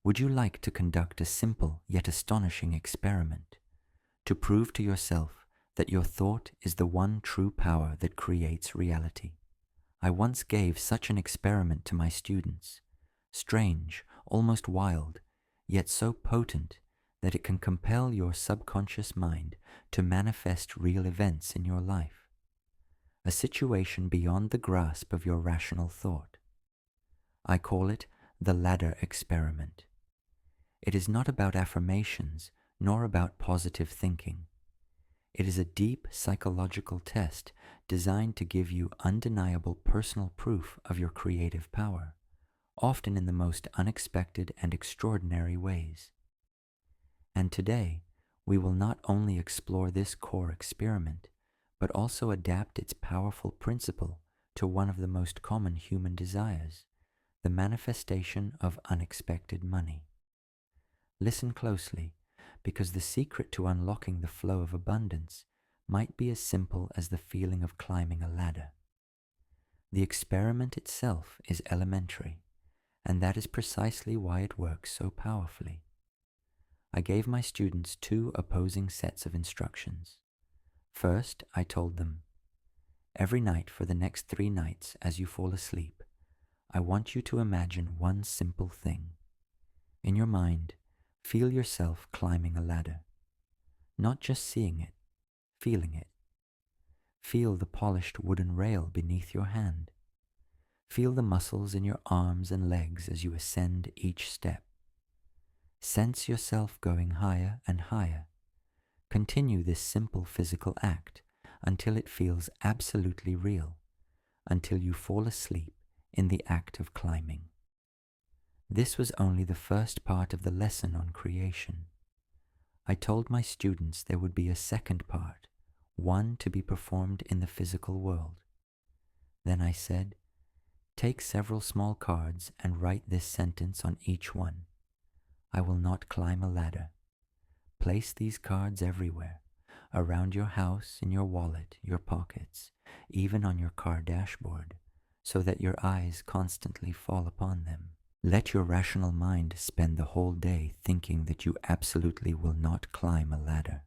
Would you like to conduct a simple yet astonishing experiment to prove to yourself that your thought is the one true power that creates reality? I once gave such an experiment to my students, strange, almost wild, yet so potent that it can compel your subconscious mind to manifest real events in your life, a situation beyond the grasp of your rational thought. I call it the ladder experiment. It is not about affirmations nor about positive thinking. It is a deep psychological test designed to give you undeniable personal proof of your creative power, often in the most unexpected and extraordinary ways. And today, we will not only explore this core experiment, but also adapt its powerful principle to one of the most common human desires, the manifestation of unexpected money. Listen closely, because the secret to unlocking the flow of abundance might be as simple as the feeling of climbing a ladder. The experiment itself is elementary, and that is precisely why it works so powerfully. I gave my students 2 opposing sets of instructions. First, I told them, every night for the next 3 nights as you fall asleep, I want you to imagine one simple thing. In your mind, feel yourself climbing a ladder, not just seeing it, feeling it. Feel the polished wooden rail beneath your hand. Feel the muscles in your arms and legs as you ascend each step. Sense yourself going higher and higher. Continue this simple physical act until it feels absolutely real, until you fall asleep in the act of climbing. This was only the first part of the lesson on creation. I told my students there would be a second part, one to be performed in the physical world. Then I said, take several small cards and write this sentence on each one. I will not climb a ladder. Place these cards everywhere, around your house, in your wallet, your pockets, even on your car dashboard, so that your eyes constantly fall upon them. Let your rational mind spend the whole day thinking that you absolutely will not climb a ladder.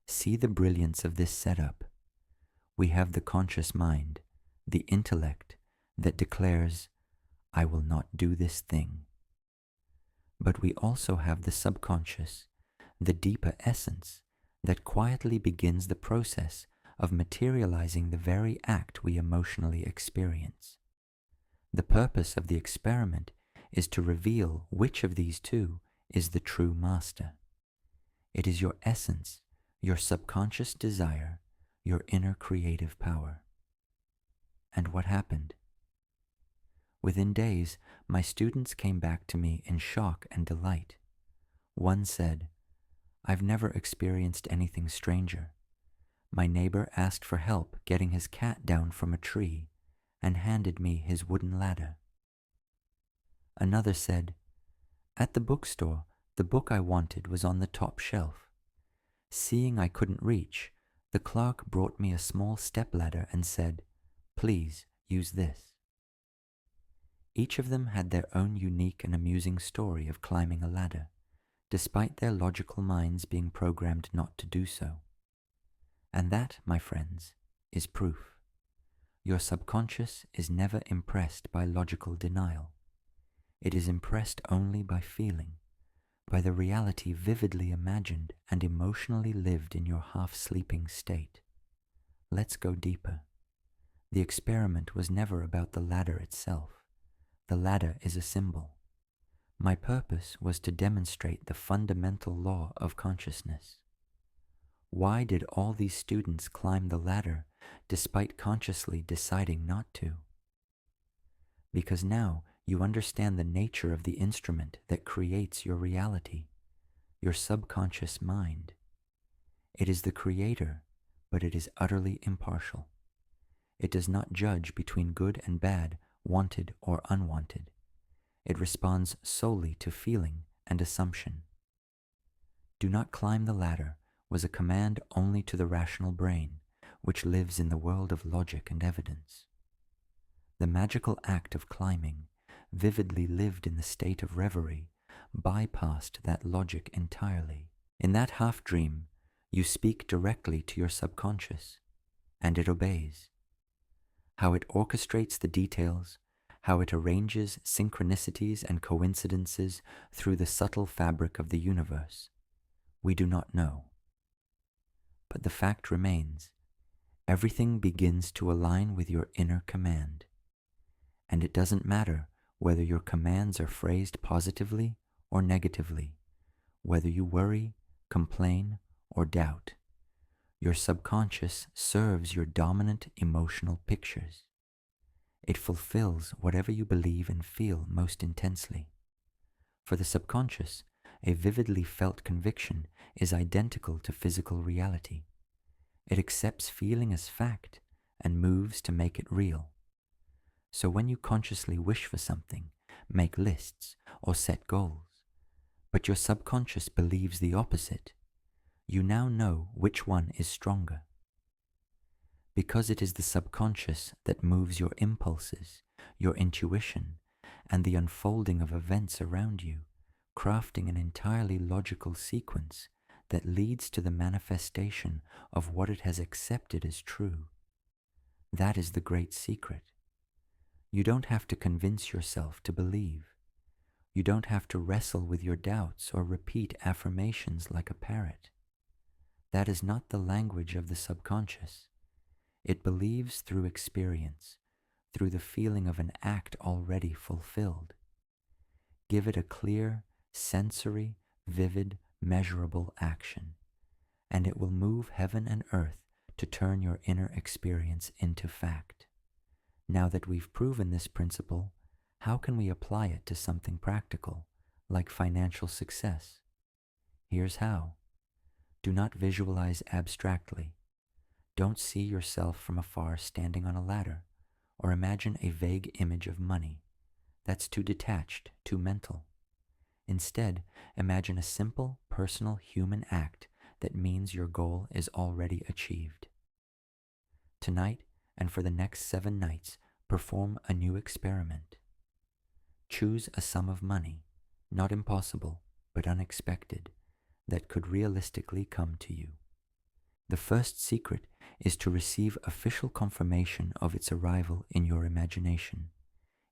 See the brilliance of this setup. We have the conscious mind, the intellect, that declares, I will not do this thing. But we also have the subconscious, the deeper essence, that quietly begins the process of materializing the very act we emotionally experience. The purpose of the experiment is to reveal which of these 2 is the true master. It is your essence, your subconscious desire, your inner creative power. And what happened? Within days, my students came back to me in shock and delight. One said, I've never experienced anything stranger. My neighbor asked for help getting his cat down from a tree and handed me his wooden ladder. Another said, at the bookstore, the book I wanted was on the top shelf. Seeing I couldn't reach, the clerk brought me a small stepladder and said, please use this. Each of them had their own unique and amusing story of climbing a ladder, despite their logical minds being programmed not to do so. And that, my friends, is proof. Your subconscious is never impressed by logical denial. It is impressed only by feeling, by the reality vividly imagined and emotionally lived in your half-sleeping state. Let's go deeper. The experiment was never about the ladder itself. The ladder is a symbol. My purpose was to demonstrate the fundamental law of consciousness. Why did all these students climb the ladder despite consciously deciding not to? Because now you understand the nature of the instrument that creates your reality, your subconscious mind. It is the creator, but it is utterly impartial. It does not judge between good and bad, wanted or unwanted. It responds solely to feeling and assumption. Do not climb the ladder was a command only to the rational brain, which lives in the world of logic and evidence. The magical act of climbing, vividly lived in the state of reverie, bypassed that logic entirely. In that half-dream, you speak directly to your subconscious, and it obeys. How it orchestrates the details, how it arranges synchronicities and coincidences through the subtle fabric of the universe, we do not know. But the fact remains, everything begins to align with your inner command. And it doesn't matter whether your commands are phrased positively or negatively, whether you worry, complain, or doubt. Your subconscious serves your dominant emotional pictures. It fulfills whatever you believe and feel most intensely. For the subconscious, a vividly felt conviction is identical to physical reality. It accepts feeling as fact and moves to make it real. So when you consciously wish for something, make lists, or set goals, but your subconscious believes the opposite, you now know which one is stronger. Because it is the subconscious that moves your impulses, your intuition, and the unfolding of events around you, crafting an entirely logical sequence that leads to the manifestation of what it has accepted as true. That is the great secret. You don't have to convince yourself to believe. You don't have to wrestle with your doubts or repeat affirmations like a parrot. That is not the language of the subconscious. It believes through experience, through the feeling of an act already fulfilled. Give it a clear, sensory, vivid, measurable action, and it will move heaven and earth to turn your inner experience into fact. Now that we've proven this principle, how can we apply it to something practical, like financial success? Here's how. Do not visualize abstractly. Don't see yourself from afar standing on a ladder, or imagine a vague image of money. That's too detached, too mental. Instead, imagine a simple, personal human act that means your goal is already achieved. Tonight, and for the next 7 nights, perform a new experiment. Choose a sum of money, not impossible, but unexpected, that could realistically come to you. The first secret is to receive official confirmation of its arrival in your imagination,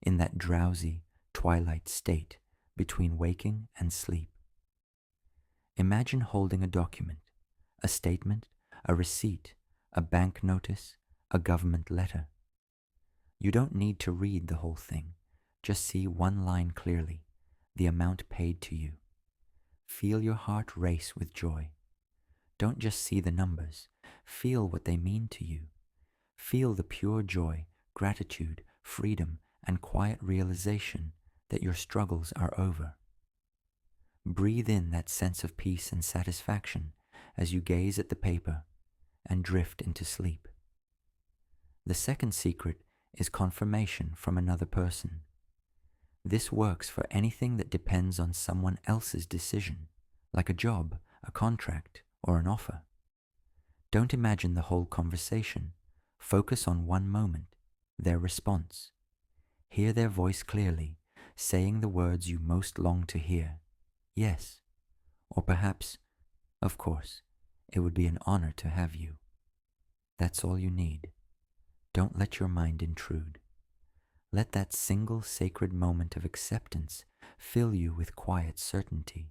in that drowsy, twilight state between waking and sleep. Imagine holding a document, a statement, a receipt, a bank notice, a government letter. You don't need to read the whole thing. Just see one line clearly, the amount paid to you. Feel your heart race with joy. Don't just see the numbers. Feel what they mean to you. Feel the pure joy, gratitude, freedom, and quiet realization that your struggles are over. Breathe in that sense of peace and satisfaction as you gaze at the paper and drift into sleep. The second secret is confirmation from another person. This works for anything that depends on someone else's decision, like a job, a contract, or an offer. Don't imagine the whole conversation. Focus on one moment, their response. Hear their voice clearly, saying the words you most long to hear. Yes, or perhaps, of course, it would be an honor to have you. That's all you need. Don't let your mind intrude. Let that single sacred moment of acceptance fill you with quiet certainty,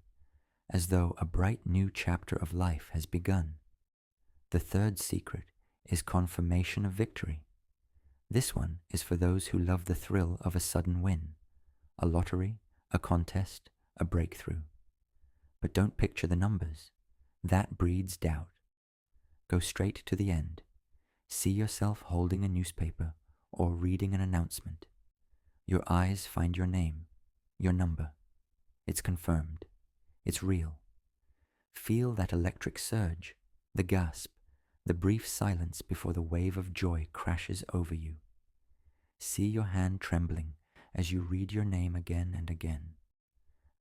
as though a bright new chapter of life has begun. The third secret is confirmation of victory. This one is for those who love the thrill of a sudden win, a lottery, a contest, a breakthrough. But don't picture the numbers. That breeds doubt. Go straight to the end. See yourself holding a newspaper or reading an announcement. Your eyes find your name, your number. It's confirmed. It's real. Feel that electric surge, the gasp, the brief silence before the wave of joy crashes over you. See your hand trembling as you read your name again and again.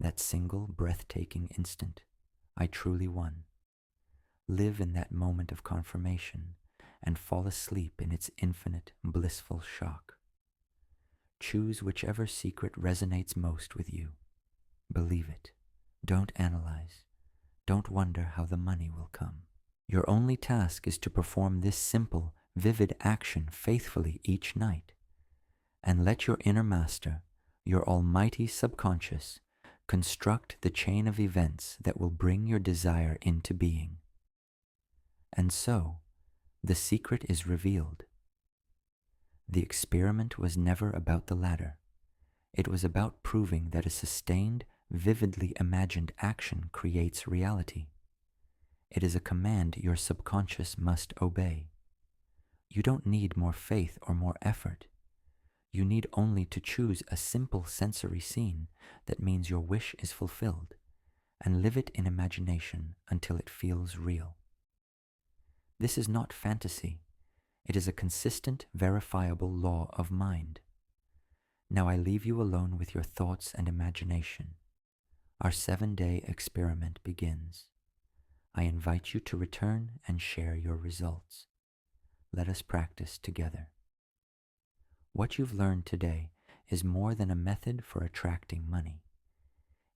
That single breathtaking instant, I truly won. Live in that moment of confirmation and fall asleep in its infinite blissful shock. Choose whichever secret resonates most with you. Believe it. Don't analyze. Don't wonder how the money will come. Your only task is to perform this simple, vivid action faithfully each night, and let your inner master, your almighty subconscious, construct the chain of events that will bring your desire into being. And so, the secret is revealed. The experiment was never about the latter. It was about proving that a sustained, vividly imagined action creates reality. It is a command your subconscious must obey. You don't need more faith or more effort. You need only to choose a simple sensory scene that means your wish is fulfilled, and live it in imagination until it feels real. This is not fantasy. It is a consistent, verifiable law of mind. Now I leave you alone with your thoughts and imagination. Our 7-day experiment begins. I invite you to return and share your results. Let us practice together. What you've learned today is more than a method for attracting money.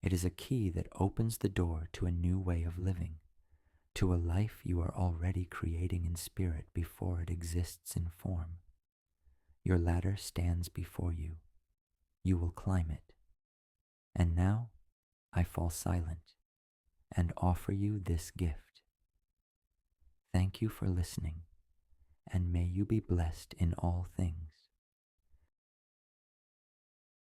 It is a key that opens the door to a new way of living, to a life you are already creating in spirit before it exists in form. Your ladder stands before you. You will climb it. And now I fall silent and offer you this gift. Thank you for listening, and may you be blessed in all things.